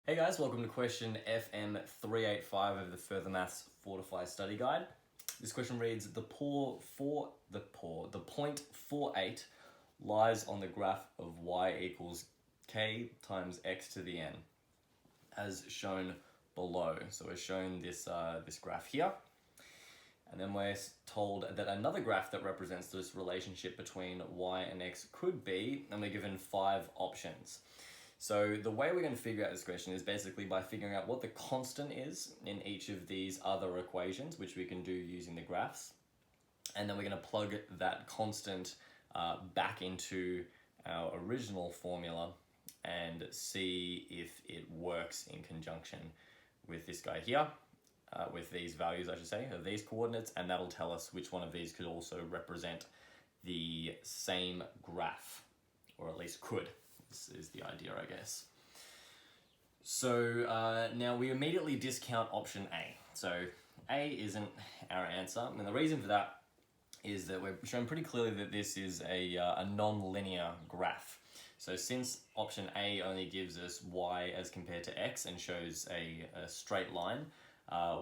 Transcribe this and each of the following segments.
Hey guys, welcome to question FM385 of the Further Maths Fortify study guide. This question reads, the point 48 lies on the graph of y equals k times x to the n, as shown below. So we're shown this graph here, and then we're told that another graph that represents this relationship between y and x could be, and we're given 5 options. So the way we're going to figure out this question is basically by figuring out what the constant is in each of these other equations, which we can do using the graphs. And then we're going to plug that constant back into our original formula and see if it works in conjunction with this guy here, with these values, I should say, of these coordinates, and that'll tell us which one of these could also represent the same graph, or at least could. This is the idea, I guess. So now we immediately discount option A. So A isn't our answer, and the reason for that is that we're showing pretty clearly that this is a non-linear graph. So since option A only gives us y as compared to x and shows a straight line,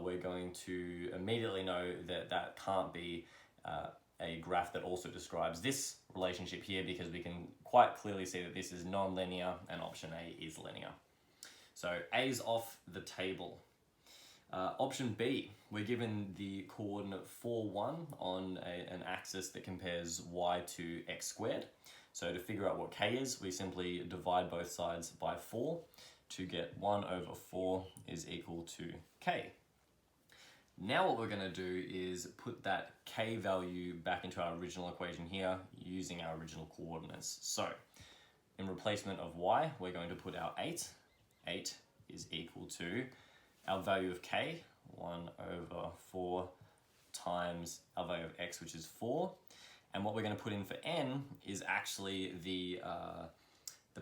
we're going to immediately know that that can't be a graph that also describes this relationship here, because we can quite clearly see that this is non-linear and option A is linear. So A's off the table. Option B, we're given the coordinate 4, 1 on an axis that compares y to x squared. So to figure out what k is, we simply divide both sides by 4 to get 1 over 4 is equal to k. Now what we're going to do is put that k value back into our original equation here using our original coordinates. So in replacement of y, we're going to put our 8. 8 is equal to our value of k, 1 over 4 times our value of x, which is 4. And what we're going to put in for n is actually the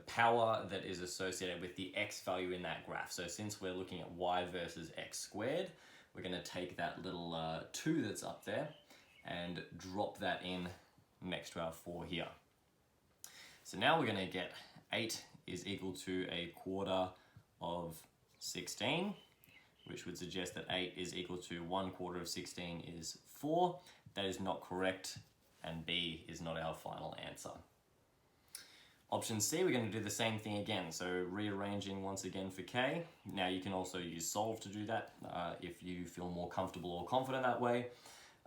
power that is associated with the x value in that graph. So since we're looking at y versus x squared, we're going to take that little 2 that's up there and drop that in next to our 4 here. So now we're going to get 8 is equal to a quarter of 16, which would suggest that 8 is equal to 1/4 of 16 is 4. That is not correct, and B is not our final answer. Option C, we're going to do the same thing again, so rearranging once again for k. Now you can also use solve to do that if you feel more comfortable or confident that way,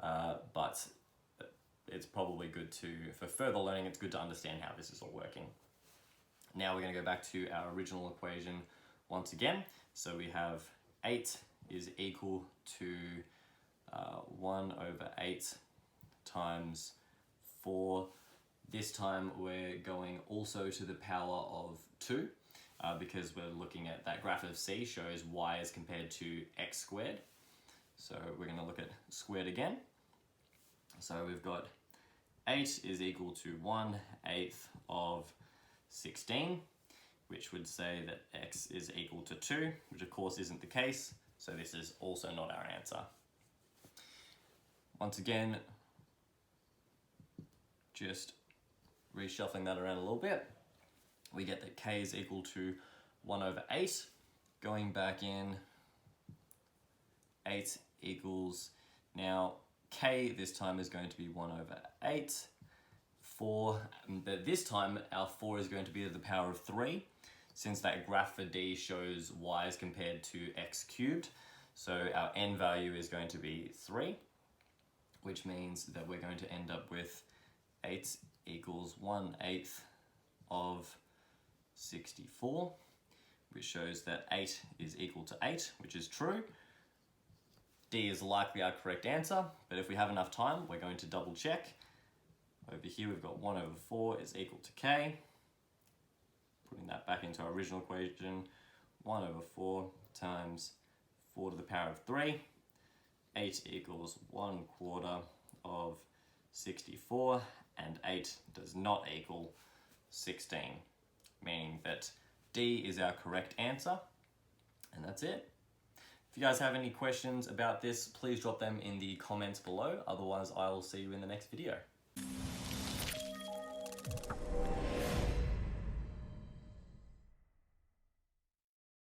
but it's probably good for further learning, it's good to understand how this is all working. Now we're going to go back to our original equation once again. So we have 8 is equal to 1 over 8 times 4. This time we're going also to the power of 2 because we're looking at that graph of C shows y as compared to x squared. So we're going to look at squared again. So we've got 8 is equal to 1/8 of 16, which would say that x is equal to 2, which of course isn't the case. So this is also not our answer. Once again, just reshuffling that around a little bit, we get that k is equal to 1 over 8. Going back in, 8 equals, now k this time is going to be 1 over 8. 4, but this time our 4 is going to be to the power of 3, since that graph for D shows y as compared to x cubed. So our n value is going to be 3, which means that we're going to end up with 8 equals 1/8 of 64, which shows that 8 is equal to 8, which is true. D is likely our correct answer, but if we have enough time, we're going to double check. Over here we've got 1 over 4 is equal to k. Putting that back into our original equation, 1 over 4 times 4 to the power of 3. 8 equals 1/4 of 64, and 8 does not equal 16, meaning that D is our correct answer, and that's it. If you guys have any questions about this, please drop them in the comments below. Otherwise, I will see you in the next video.